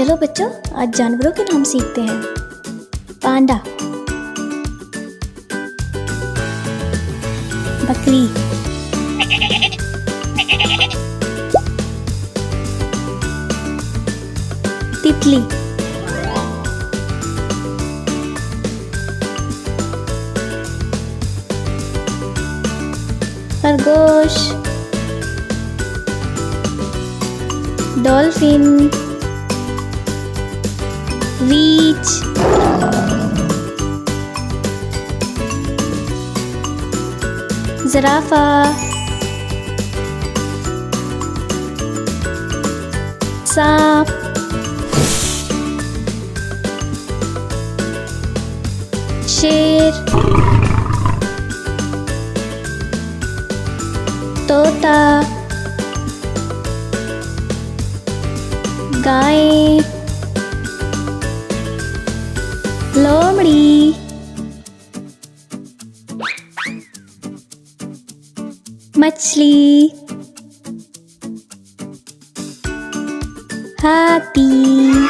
चलो बच्चों, आज जानवरों के नाम सीखते हैं। पांडा, बकरी, तितली, खरगोश, डॉल्फिन, रीछ, ज़राफ़ा, सांप, शेर, तोता, गाय, लोमड़ी, मछली, हाथी।